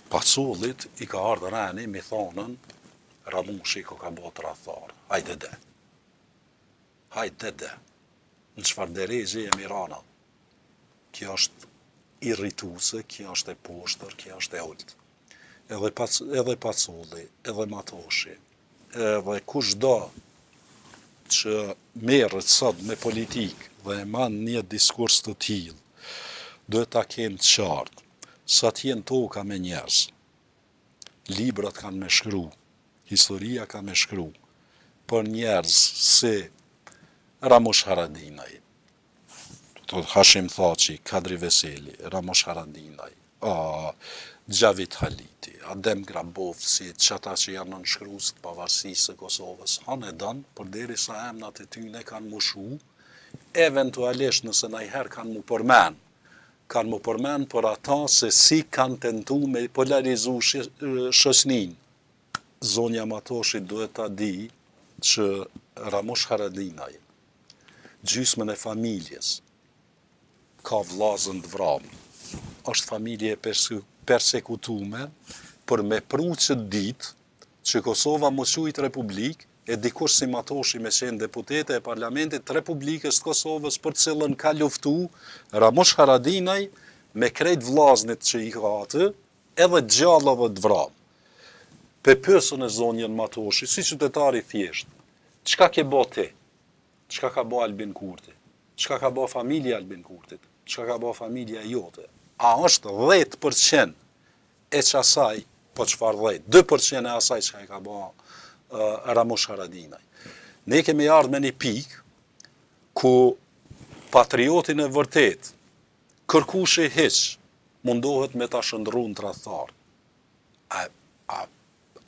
Pacullit i ka ardhur rani mi thonën Ramushi ka bo tradhtar. Hajde de. Hajde de. Në çfarë derezhe jemi rana. Kjo është irrituese, kjo është e poshtër, kjo është e ulët. Edhe Paculli, edhe Matoshi, edhe kushdo që merret sot me politikë dhe e man një diskurs të tillë, duhet ta kenë të qartë. Sa t'jen toka me njerëz. Librat kanë me shkru, historia ka me shkru, për njerëz si Ramush Haradinaj, Hashim Thaçi, Kadri Veseli, Ramush Haradinaj, Gjavit Haliti, Adem Grabovci, qata që janë nënshkrues të pavarësisë së Kosovës, hanë e danë, përderisa emnat e tyne kanë mushu, eventualisht nëse najher kanë mu përmen për ata se si kanë tentu me polarizu shoqnin. Zonja Matoshi duhet ta di që Ramush Haradinaj, gjysmën e familjes, ka vllazën të vramë. Është familje persekutume për me pru që ditë që Kosova mos quhet republikë, e dikush si Matoshi me qenë deputete e Parlamentit të Republikës të Kosovës për cilën ka luftu Ramush Haradinaj me krejt vllaznit që i ka atë, edhe gjallave të vramë. Pe pyesën e zonjën Matoshi, si qytetari thjesht, çka ke bo ti? Çka ka bo Albin Kurti? Çka ka bo familja Albin Kurtit? Çka ka bo familja jote? A është 10% e qasaj, po çfarë 10%? 2% e asaj çka e ka bo Ramush Haradinaj. Ne kemi ardhur me një pikë ku patriotin e vërtet, kërkushi hiç, mundohet me ta shndrru në tradhtar.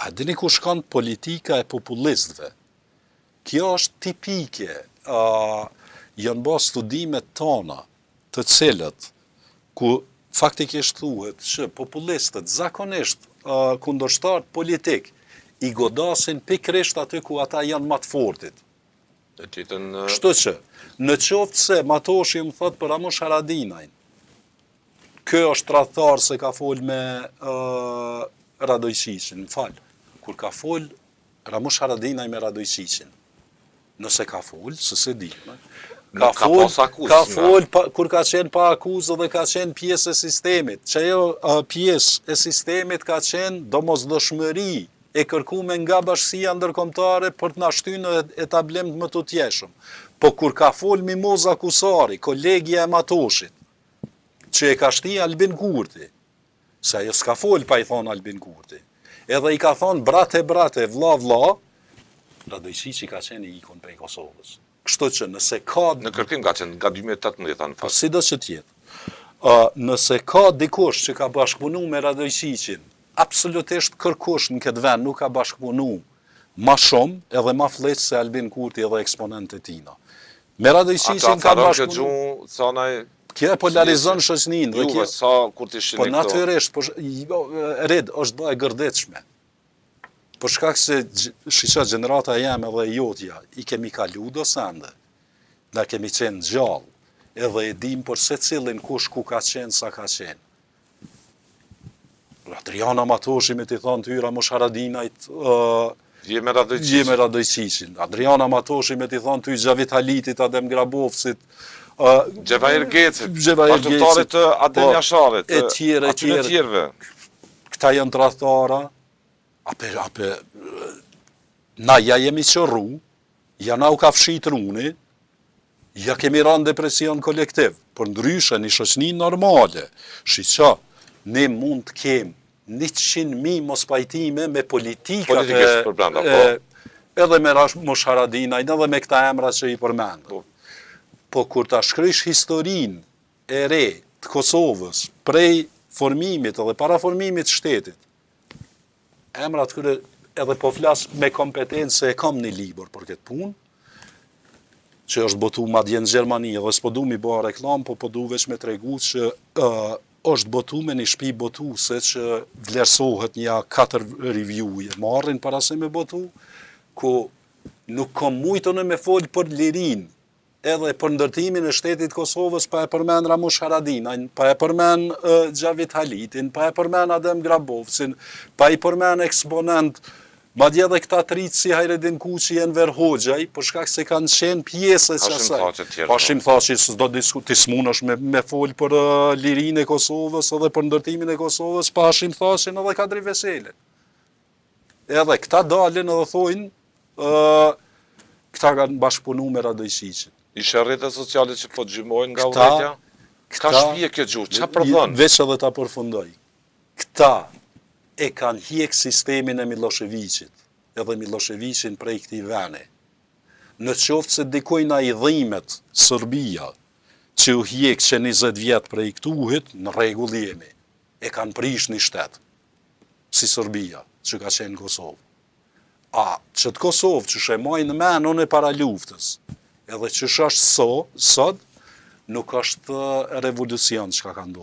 A dini ku shkon politika e populistëve? Kjo është tipike. Janë bërë studimet tona, të cilët ku faktikisht thuhet që populistët zakonisht kundërshtarët politik i godasin pikrisht aty ku ata janë më të fortit. Kështu që, në qoftë se Matoshi më thot për Ramush Haradinajn, kjo është tradhtar se ka fol me Radojqiqin, kur ka fol Ramush Haradinaj me Radojqiqin, nëse ka fol, se di, ka fol kur ka qenë pa akuzë dhe ka qenë pjesë e sistemit, që ajo pjesë e sistemit ka qenë domosdoshmëri e kërkume nga bashkësia ndërkombëtare për të na shtyr në etablim më të tjeshëm. Po kur ka fol Mimoza Kusari, kolegja e Matoshit, që e ka shti Albin Kurti, se ajo s'ka fol pa i thonë Albin Kurti, edhe i ka thonë brate, vlla, Radojqiqi ka qenë i ikon prej Kosovës. Kështu që nëse ka... Në kërkim ka qenë nga 2018 Po si do që tjetë. Nëse ka dikush që ka bashkëpunu me Radojqiqin, absolutisht kërkush në këtë vend nuk ka bashkëpunu ma shumë edhe ma fleq se Albin Kurti edhe eksponente tina. Me Radojqiqin ka bashkëpunu... Kjo e polarizon shoqnin. Juve, sa kur t'i shini këto? Po natyrisht, red është bëhe gërdetshme. Për shkak se shiqa gjenerata jam edhe jotja, i kemi kalu do sende, na kemi qenë gjallë, edhe e dim për se cilin kush ku ka qenë, sa ka qenë. Adriana Matoshi me t'i thonë ty Ramush Haradinajt, Je me Radojqiqin. Adriana Matoshi me t'i thonë ty Gjavit Halitit, Adem Grabovcit, Gjevahir Gecit, bashkëtarët të Adem Jasharit, aty në tjerëve. Këta janë tradhtara, na ja jemi qërru, ja na u ka fshit runi, ja kemi ranë depresion kolektiv, për ndryshe një shoqni normale, shiqa, ne mund të kemë 100.000 mos pajtime me politikat edhe me Ramush Haradinajn, edhe me këta emra që i përmendë. Po kur ta shkrysh historin e re të Kosovës prej formimit edhe para formimit shtetit, emrat këre edhe po flas me kompetencë e kam një libër për këtë punë, që është botu madje në Gjermani, edhe s'po du mi bëha reklam, po du veç me tregu që është botu me një shtëpi botuse që vlerësohet një 4 review-je, marrin para se me botu, ku nuk kom mujtën e me folë për lirin edhe për ndërtimin e shtetit Kosovës pa e përmen Ramush Haradinajn, pa e përmen Gjavit Halitin, pa e përmen Adem Grabovcin, pa i përmen eksponent, madje edhe këta tritë si Hajredin Kuqi e Enver Hoxhaj, për shkak se kanë qenë pjesë e qasaj. Hashim Thaçi s'do diskuti, smunesh me fol për lirinë e Kosovës edhe për ndërtimin e Kosovës, pa Hashim Thaçin edhe Kadri Veselin. Edhe këta dalin edhe thojnë, këta kanë bashkëpunu me Radojqiqin. Ishe rrjetet sociale që po gjymojnë nga udhëheqja? Ka shpije kjo gjuhë, qa përdhën? Veç edhe ta përfundoj. Këta e kanë hjek sistemin e Miloševiqit, edhe Miloševiqin prej këtij veni. Në qoftë se dikojna i dhimet Serbia, që u hjek që 20 vjetë prej këtuhit, në rregull jemi. E kanë prish një shtet, si Serbia, që ka qenë Kosovë. A, që të Kosovë që shemojnë menon e para luftës, edhe që është sot, nuk është revolucion që ka ndodhur.